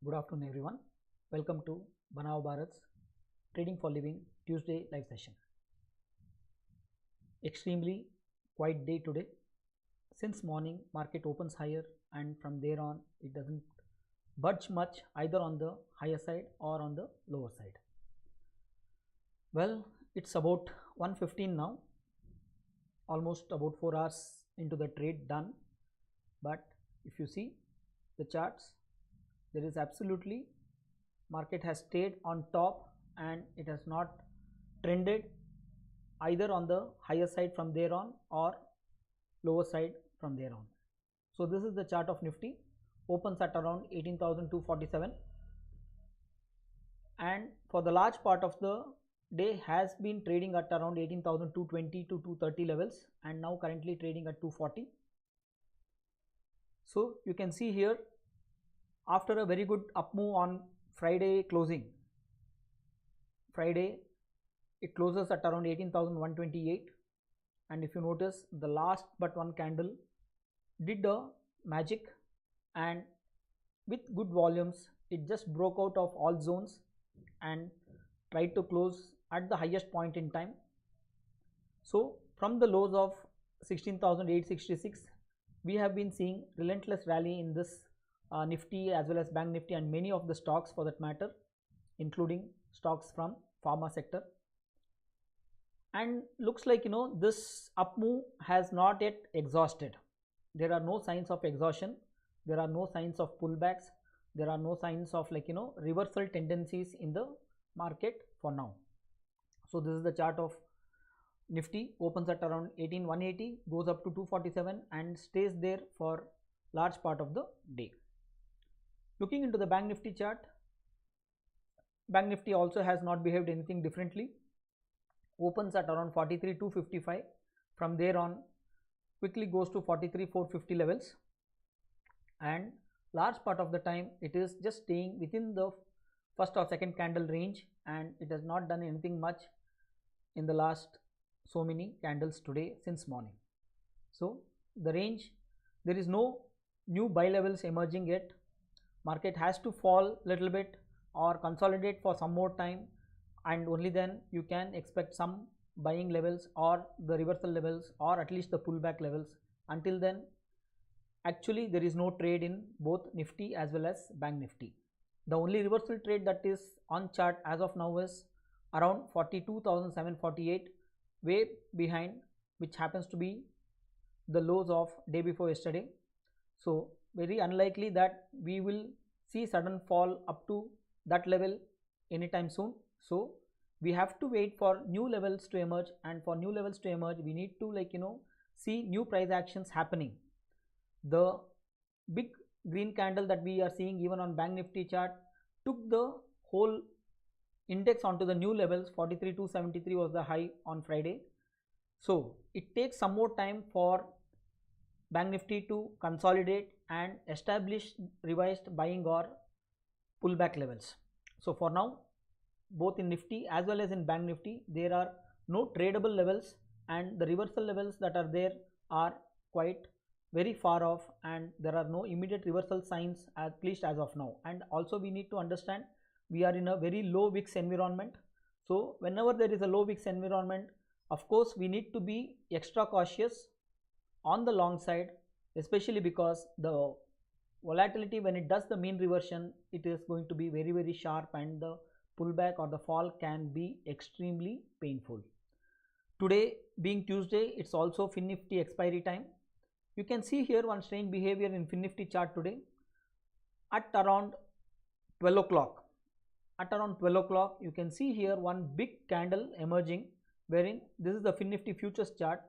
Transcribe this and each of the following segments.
Good afternoon, everyone. Welcome to Banao Bharat's Trading for Living Tuesday live session. Extremely quiet day today. Since morning, market opens higher, and from there on, it doesn't budge much either on the higher side or on the lower side. Well, it's about 1:15 now, almost about 4 hours into the trade done. But if you see the charts, there is absolutely market has stayed on top and it has not trended either on the higher side from there on or lower side from there on. So this is the chart of Nifty, opens at around 18,247 and for the large part of the day has been trading at around 18,220 to 230 levels and now currently trading at 240. So you can see here, after a very good up move on Friday closing, Friday it closes at around 18,128, and if you notice, the last but one candle did a magic, and with good volumes it just broke out of all zones and tried to close at the highest point in time. So from the lows of 16,866, we have been seeing relentless rally in this Nifty as well as Bank Nifty and many of the stocks for that matter, including stocks from pharma sector. And looks like this up move has not yet exhausted. There are no signs of exhaustion, there are no signs of pullbacks, there are no signs of reversal tendencies in the market for now. So this is the chart of Nifty, opens at around 18,180, goes up to 247 and stays there for large part of the day. Looking into the Bank Nifty chart, Bank Nifty also has not behaved anything differently, opens at around 43,255, from there on quickly goes to 43,450 levels, and large part of the time it is just staying within the first or second candle range, and it has not done anything much in the last so many candles today since morning. So the range, there is no new buy levels emerging yet. Market has to fall little bit or consolidate for some more time, and only then you can expect some buying levels or the reversal levels or at least the pullback levels. Until then, actually there is no trade in both Nifty as well as Bank Nifty. The only reversal trade that is on chart as of now is around 42,748, way behind, which happens to be the lows of day before yesterday. So very unlikely that we will see sudden fall up to that level anytime soon. So we have to wait for new levels to emerge, and for new levels to emerge we need to see new price actions happening. The big green candle that we are seeing even on Bank Nifty chart took the whole index onto the new levels. 43,273 was the high on Friday. So it takes some more time for Bank Nifty to consolidate and establish revised buying or pullback levels. So for now, both in Nifty as well as in Bank Nifty, there are no tradable levels, and the reversal levels that are there are quite very far off, and there are no immediate reversal signs at least as of now. And also we need to understand we are in a very low VIX environment. So whenever there is a low VIX environment, of course we need to be extra cautious on the long side, especially because the volatility, when it does the mean reversion, it is going to be very, very sharp, and the pullback or the fall can be extremely painful. Today being Tuesday, it's also Fin Nifty expiry time. You can see here one strange behavior in Fin Nifty chart today. At around 12 o'clock, you can see here one big candle emerging, wherein this is the Fin Nifty futures chart.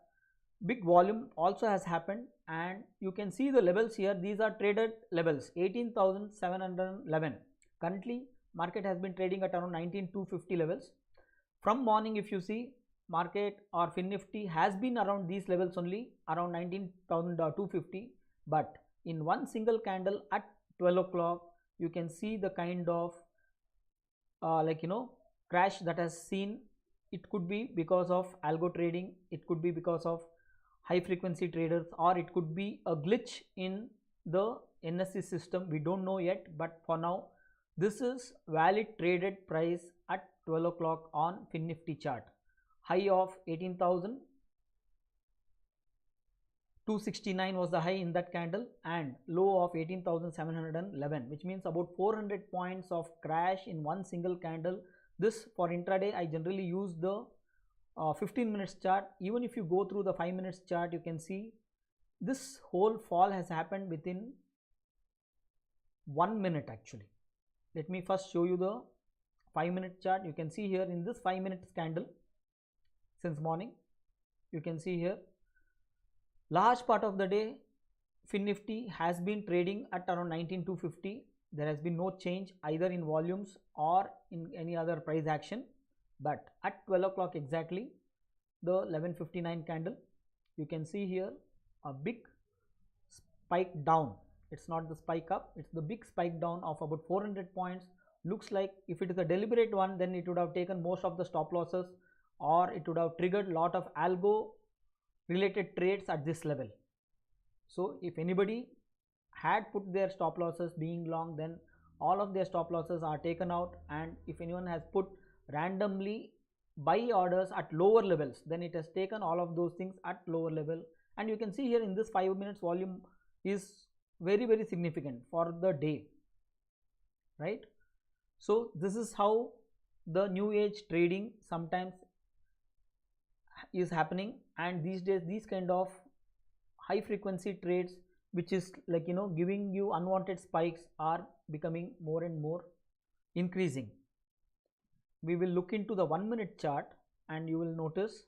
Big volume also has happened, and you can see the levels here. These are traded levels, 18,711. Currently market has been trading at around 19,250 levels. From morning, if you see, market or Fin Nifty has been around these levels only, around 19,250, but in one single candle at 12 o'clock you can see the kind of crash that has seen. It could be because of algo trading, it could be because of high frequency traders, or it could be a glitch in the NSE system. We don't know yet, but for now This is valid traded price at 12 o'clock on FinNifty chart. High of 18,269 was the high in that candle and low of 18,711, which means about 400 points of crash in one single candle. This for intraday I generally use the 15 minutes chart. Even if you go through the 5 minutes chart, you can see this whole fall has happened within 1 minute actually. Let me first show you the 5-minute chart. You can see here in this 5 minutes candle since morning, you can see here large part of the day FinNifty has been trading at around 19,250. There has been no change either in volumes or in any other price action, but at 12 o'clock exactly, the 11:59 candle, you can see here a big spike down. It's not the spike up, it's the big spike down of about 400 points. Looks like if it is a deliberate one, then it would have taken most of the stop losses, or it would have triggered a lot of algo related trades at this level. So if anybody had put their stop losses being long, then all of their stop losses are taken out, and if anyone has put randomly buy orders at lower levels, then it has taken all of those things at lower level. And you can see here in this 5 minutes volume is very significant for the day, right? So this is how the new age trading sometimes is happening, and these days these kind of high frequency trades, which is like giving you unwanted spikes, are becoming more and more increasing. We will look into the 1 minute chart and you will notice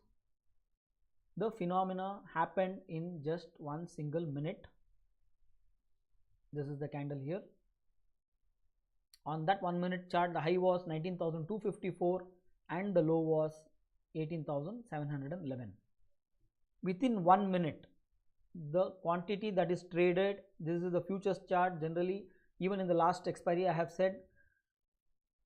the phenomena happened in just one single minute. This is the candle here. On that 1 minute chart, the high was 19,254 and the low was 18,711. Within 1 minute, the quantity that is traded, this is the futures chart. Generally, even in the last expiry I have said,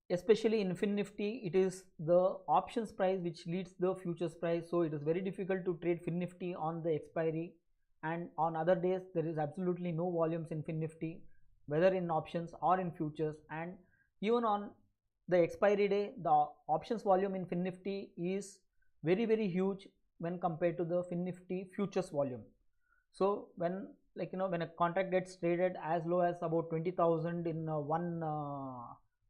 especially in FinNifty, it is the options price which leads the futures price. So it is very difficult to trade FinNifty on the expiry, and on other days there is absolutely no volumes in FinNifty, whether in options or in futures. And even on the expiry day, the options volume in FinNifty is very huge when compared to the FinNifty futures volume. So when when a contract gets traded as low as about 20,000 in one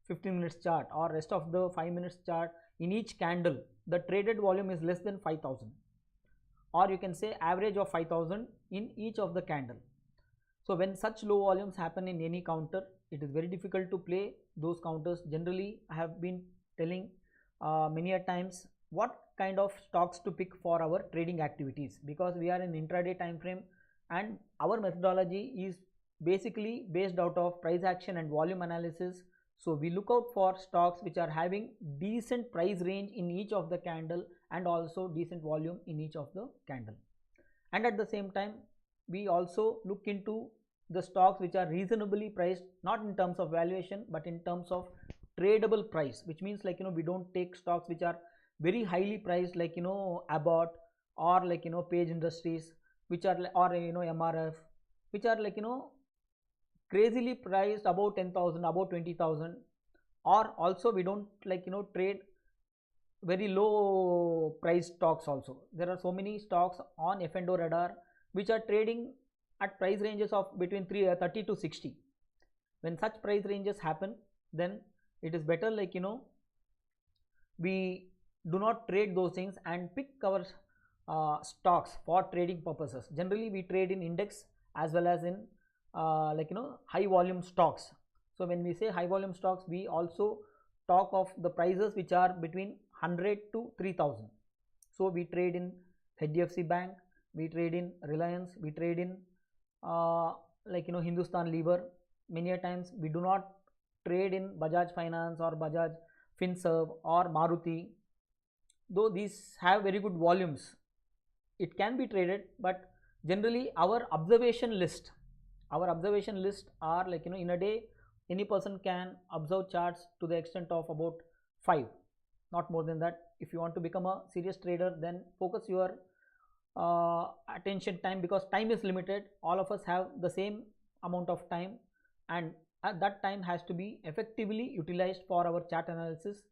15 minutes chart, or rest of the 5 minutes chart, in each candle the traded volume is less than 5,000, or you can say average of 5,000 in each of the candle. So when such low volumes happen in any counter, it is very difficult to play those counters. Generally, I have been telling many a times what kind of stocks to pick for our trading activities, because we are in intraday time frame and our methodology is basically based out of price action and volume analysis. So we look out for stocks which are having decent price range in each of the candle and also decent volume in each of the candle. And at the same time, we also look into the stocks which are reasonably priced, not in terms of valuation but in terms of tradable price, which means we don't take stocks which are very highly priced, like Abbott or Page Industries, which are, or MRF, which are crazily priced above 10,000, above 20,000. Or also we don't trade very low price stocks also. There are so many stocks on F&O radar which are trading at price ranges of between 30 to 60. When such price ranges happen, then it is better we do not trade those things and pick our stocks for trading purposes. Generally we trade in index as well as in high volume stocks. So when we say high volume stocks, we also talk of the prices which are between 100 to 3,000. So we trade in HDFC Bank, we trade in Reliance, we trade in Hindustan Lever. Many a times we do not trade in Bajaj Finance or Bajaj Finserv or Maruti, though these have very good volumes. It can be traded, but generally our observation list are in a day any person can observe charts to the extent of about 5, not more than that. If you want to become a serious trader, then focus your attention time, because time is limited. All of us have the same amount of time, and at that time has to be effectively utilized for our chart analysis.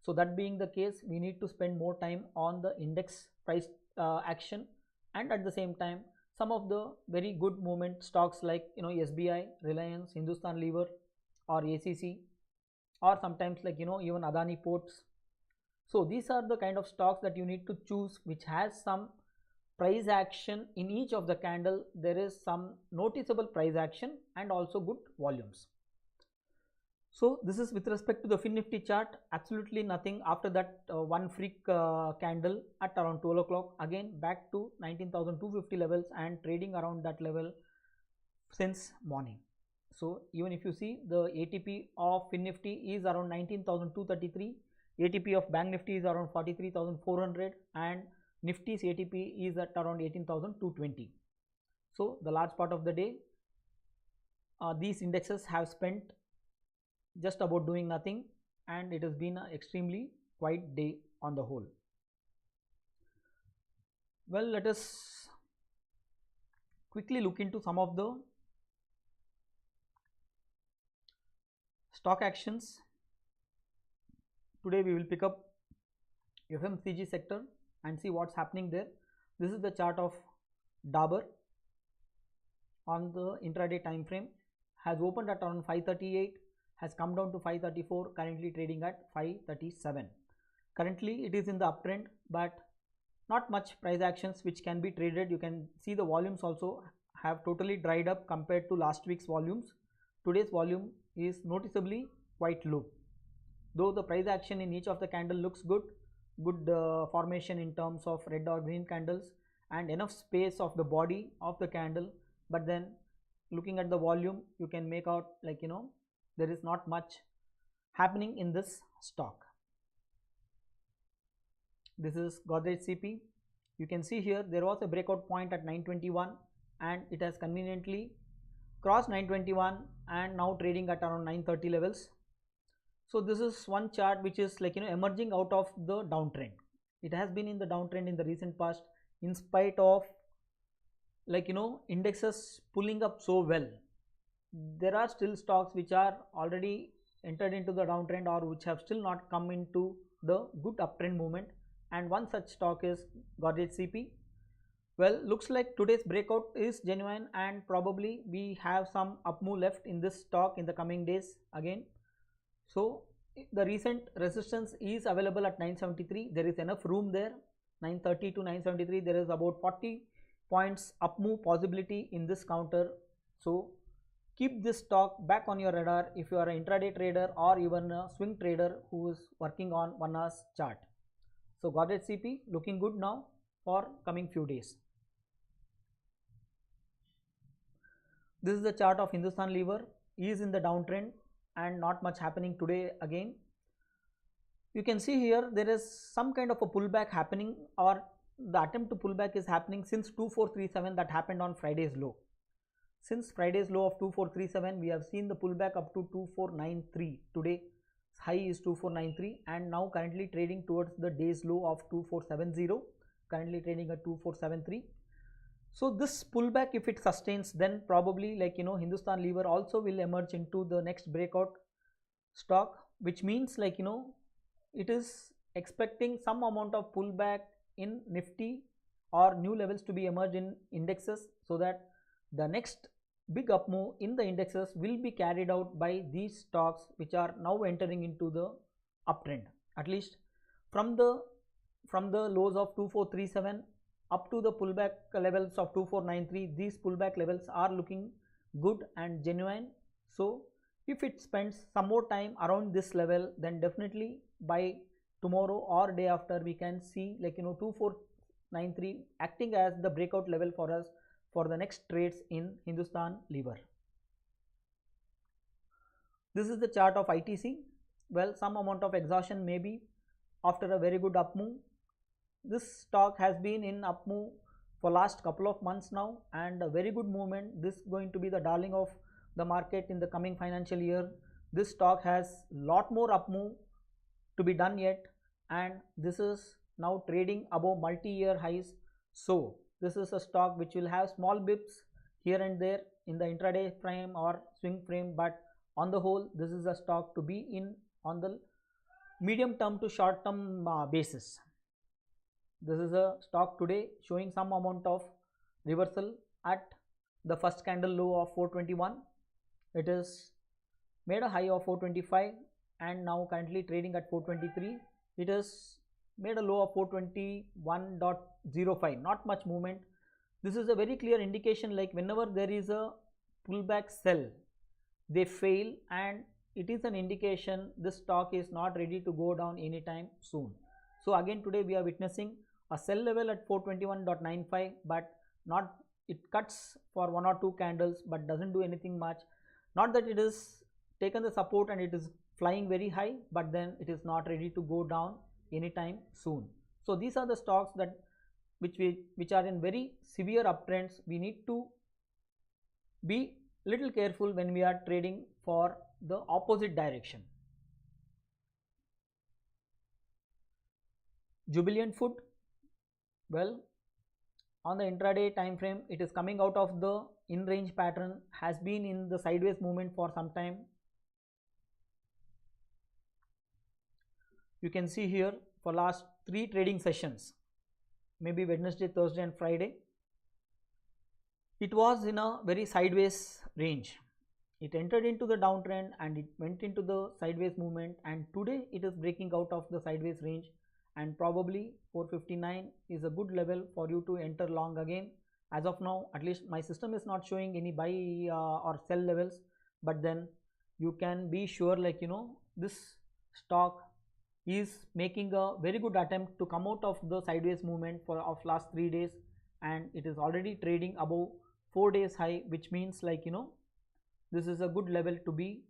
So that being the case, we need to spend more time on the index price action, and at the same time some of the very good movement stocks like SBI, Reliance, Hindustan Lever or ACC, or sometimes like even Adani Ports. So these are the kind of stocks that you need to choose which has some price action in each of the candle. There is some noticeable price action and also good volumes. So this is with respect to the Fin Nifty chart. Absolutely nothing after that one freak candle at around 12 o'clock, again back to 19,250 levels and trading around that level since morning. So even if you see, the ATP of Fin Nifty is around 19,233, ATP of Bank Nifty is around 43,400, and Nifty's ATP is at around 18,220. So the large part of the day these indexes have spent just about doing nothing, and it has been an extremely quiet day on the whole. Well, let us quickly look into some of the stock actions. Today we will pick up FMCG sector and see what's happening there. This is the chart of Dabur on the intraday time frame. Has opened at around 538, has come down to 534, currently trading at 537. Currently it is in the uptrend, but not much price actions which can be traded. You can see the volumes also have totally dried up compared to last week's volumes. Today's volume is noticeably quite low, though the price action in each of the candle looks good formation in terms of red or green candles and enough space of the body of the candle. But then looking at the volume, you can make out like there is not much happening in this stock. This is Godrej CP. You can see here there was a breakout point at 921 and it has conveniently crossed 921 and now trading at around 930 levels. So this is one chart which is like emerging out of the downtrend. It has been in the downtrend in the recent past in spite of like indexes pulling up so well. There are still stocks which are already entered into the downtrend or which have still not come into the good uptrend movement, and one such stock is Godrej CP. Well, looks like today's breakout is genuine and probably we have some up move left in this stock in the coming days again. So the recent resistance is available at 973. There is enough room there. 930 to 973, there is about 40 points up move possibility in this counter. So keep this stock back on your radar if you are an intraday trader or even a swing trader who is working on 1 hour's chart. So Godrej CP looking good now for coming few days. This is the chart of Hindustan Lever. He is in the downtrend and not much happening today again. You can see here there is some kind of a pullback happening, or the attempt to pull back is happening since 2437 that happened on Friday's low. Since Friday's low of 2437, we have seen the pullback up to 2493. Today high is 2493 and now currently trading towards the day's low of 2470, currently trading at 2473. So this pullback, if it sustains, then probably like Hindustan Lever also will emerge into the next breakout stock, which means like it is expecting some amount of pullback in Nifty or new levels to be emerged in indexes, so that the next big up move in the indexes will be carried out by these stocks which are now entering into the uptrend. At least from the lows of 2437 up to the pullback levels of 2493, these pullback levels are looking good and genuine. So if it spends some more time around this level, then definitely by tomorrow or day after we can see like 2493 acting as the breakout level for us for the next trades in Hindustan Lever. This is the chart of ITC. Well, some amount of exhaustion maybe after a very good up move. This stock has been in up move for last couple of months now and a very good movement. This is going to be the darling of the market in the coming financial year. This stock has lot more up move to be done yet, and this is now trading above multi-year highs. So this is a stock which will have small bips here and there in the intraday frame or swing frame, but on the whole, this is a stock to be in on the medium term to short term basis. This is a stock today showing some amount of reversal at the first candle low of 421. It is made a high of 425 and now currently trading at 423. It is made a low of 421.05, not much movement. This is a very clear indication, like whenever there is a pullback sell, they fail, and it is an indication this stock is not ready to go down anytime soon. So again today we are witnessing a sell level at 421.95, but not, it cuts for one or two candles but doesn't do anything much. Not that it is taken the support and it is flying very high, but then it is not ready to go down anytime soon. So these are the stocks that which are in very severe uptrends. We need to be little careful when we are trading for the opposite direction. Jubilant Food, well, on the intraday time frame, it is coming out of the in range pattern, has been in the sideways movement for some time. You can see here for last 3 trading sessions, maybe Wednesday, Thursday and Friday, it was in a very sideways range. It entered into the downtrend and it went into the sideways movement, and today it is breaking out of the sideways range, and probably 459 is a good level for you to enter long again. As of now, at least my system is not showing any buy or sell levels, but then you can be sure, like, you know, this stock is making a very good attempt to come out of the sideways movement of last 3 days, and it is already trading above 4 days high, which means, like, you know, this is a good level to be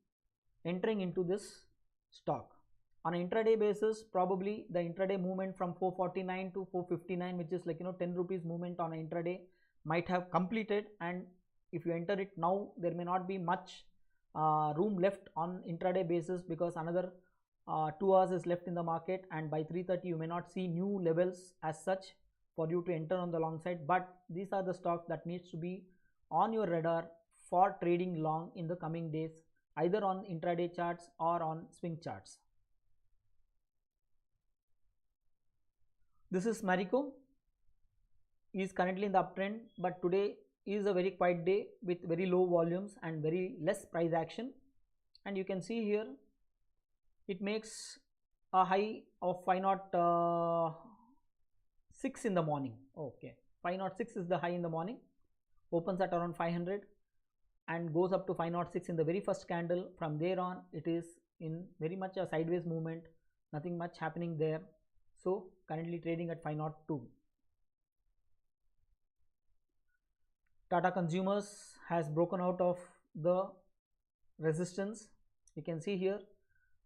entering into this stock. On an intraday basis, probably the intraday movement from 449 to 459, which is like, you know, 10 rupees movement on an intraday, might have completed, and if you enter it now, there may not be much room left on intraday basis, because another 2 hours is left in the market, and by 3:30 you may not see new levels as such for you to enter on the long side. But these are the stocks that needs to be on your radar for trading long in the coming days, either on intraday charts or on swing charts. This is Marico, is currently in the uptrend, but today is a very quiet day with very low volumes and very less price action. And you can see here it makes a high of 506 in the morning. Okay, 506 is the high in the morning, opens at around 500 and goes up to 506 in the very first candle. From there on, it is in very much a sideways movement, nothing much happening there. So currently trading at 502. Tata Consumers has broken out of the resistance. You can see here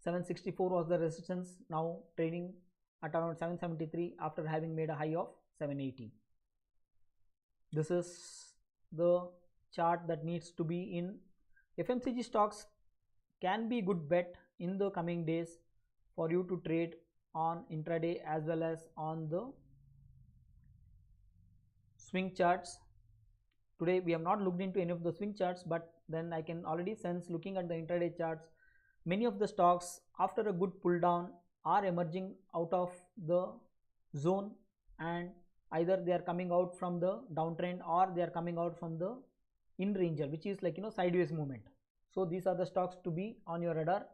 764 was the resistance, now trading at around 773 after having made a high of 780. This is the chart that needs to be in. FMCG stocks can be good bet in the coming days for you to trade on intraday as well as on the swing charts. Today we have not looked into any of the swing charts, but then I can already sense, looking at the intraday charts, many of the stocks after a good pull down are emerging out of the zone, and either they are coming out from the downtrend or they are coming out from the in ranger, which is like, you know, sideways movement. So these are the stocks to be on your radar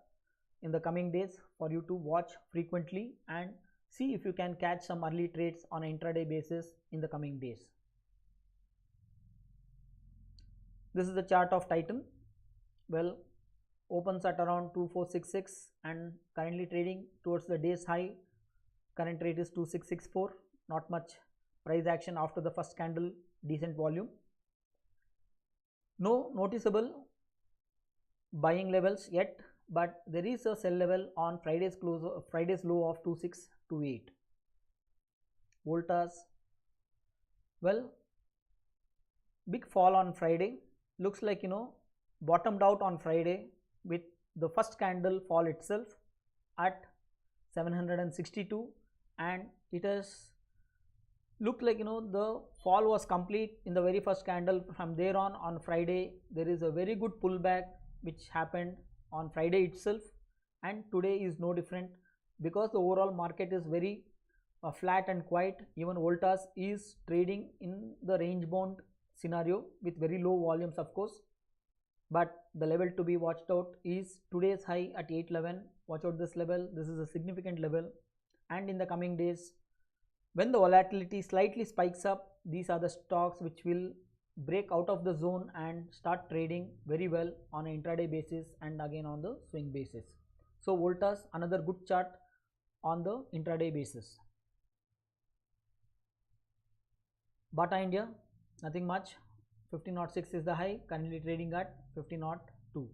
in the coming days for you to watch frequently and see if you can catch some early trades on an intraday basis in the coming days. This is the chart of Titan. Well, opens at around 2466 and currently trading towards the day's high. Current rate is 2664. Not much price action after the first candle, decent volume. No noticeable buying levels yet, but there is a sell level on Friday's low of 2628. Voltas, well, big fall on Friday. Looks like, you know, bottomed out on Friday with the first candle fall itself at 762, and it has looked like, you know, the fall was complete in the very first candle. From there on Friday there is a very good pullback which happened, on Friday itself, and today is no different because the overall market is very flat and quiet. Even Voltas is trading in the range bound scenario with very low volumes, of course, but the level to be watched out is today's high at 811. Watch out this level, this is a significant level, and in the coming days when the volatility slightly spikes up, these are the stocks which will break out of the zone and start trading very well on an intraday basis and again on the swing basis. So Voltas, another good chart on the intraday basis. Bata India, nothing much. 1506 is the high, currently trading at 1502.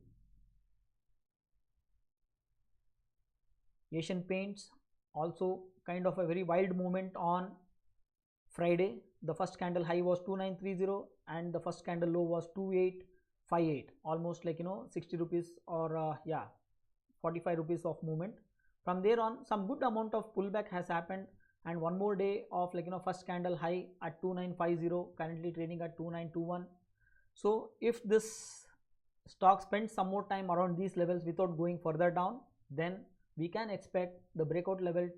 Asian Paints, also kind of a very wild movement on Friday. The first candle high was 2930 and the first candle low was 2858, almost like 60 rupees or 45 rupees of movement. From there on, some good amount of pullback has happened, and one more day of first candle high at 2950, currently trading at 2921. So if this stock spends some more time around these levels without going further down, then we can expect the breakout level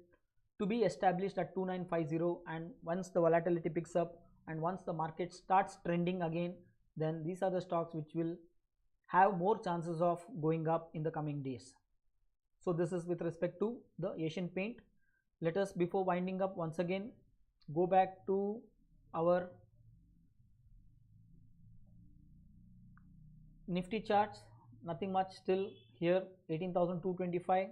to be established at 2950, and once the volatility picks up and once the market starts trending again, then these are the stocks which will have more chances of going up in the coming days. So this is with respect to the Asian Paint. Let us, before winding up, once again go back to our Nifty charts. Nothing much still here, 18,225.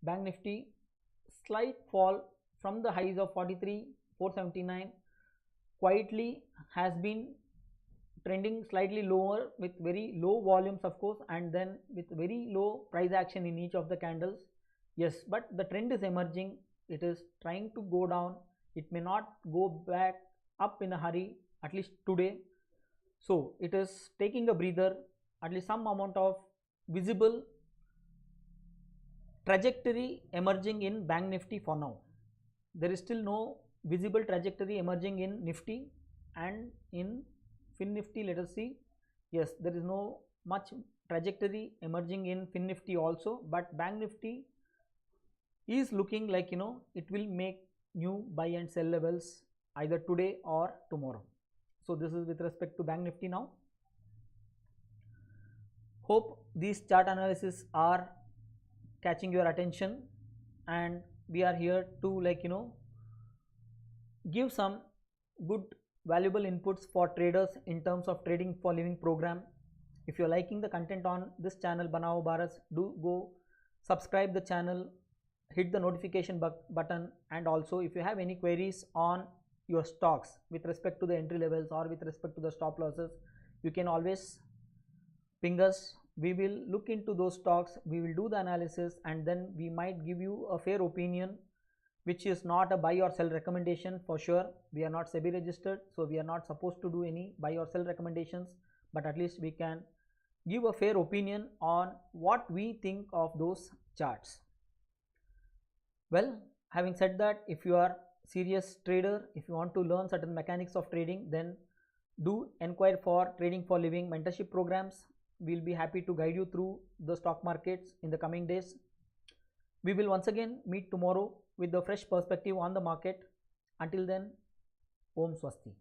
Bank Nifty, slight fall from the highs of 43,479, quietly has been trending slightly lower with very low volumes, of course, and then with very low price action in each of the candles. Yes, but the trend is emerging. It is trying to go down. It may not go back up in a hurry, at least today. So it is taking a breather, at least some amount of visible trajectory emerging in Bank Nifty for now. There is still no visible trajectory emerging in Nifty, and in Fin Nifty, let us see. Yes, there is no much trajectory emerging in Fin Nifty also, but Bank Nifty is looking like it will make new buy and sell levels either today or tomorrow. So this is with respect to Bank Nifty now. Hope these chart analysis are catching your attention, and we are here to give some good valuable inputs for traders in terms of trading for living program. If you're liking the content on this channel, Banao Bharat, do go subscribe the channel, hit the notification button, and also if you have any queries on your stocks with respect to the entry levels or with respect to the stop losses, you can always ping us. We will look into those stocks, we will do the analysis, and then we might give you a fair opinion, which is not a buy or sell recommendation for sure. We are not SEBI registered, so we are not supposed to do any buy or sell recommendations, but at least we can give a fair opinion on what we think of those charts. Well, having said that, if you are serious trader, if you want to learn certain mechanics of trading, then do inquire for Trading for Living mentorship programs. We'll be happy to guide you through the stock markets in the coming days. We will once again meet tomorrow with the fresh perspective on the market. Until then, Om Swasti.